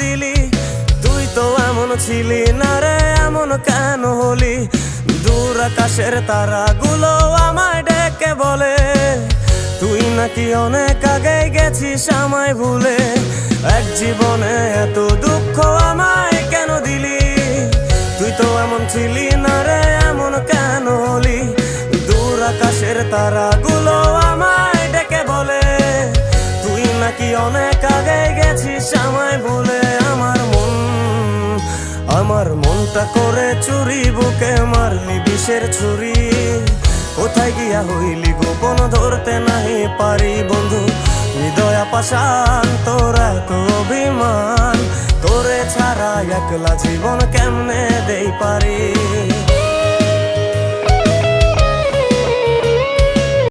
দিলি? তুই তো এমন ছিলি না রে, এমন কেন হলি? দূর আকাশের তারাগুলো আমায় ডেকে বলে তুই নাকি অনেক আগে গেছিস আমায় ভুলে। এক জীবনে এত দুঃখ আমায় কেন দিলি? তুই তো এমন ছিলি না রে, এমন কেন হলি? দূর আকাশের তারাগুলো আমায় ডেকে বলে তুই নাকি অনেক আগে গেছিস আমায় ভুলে। আমার মনটা করে চুরি, বুকে মারলি বিষের ছুরি। কোথায় গিয়া হইলি গোপন, ধরতে নাহি পারি বন্ধু। হৃদয় পাষাণ তোর এত অভিমান, তোরে ছাড়া একলা জীবন কেমনে দেই পারি?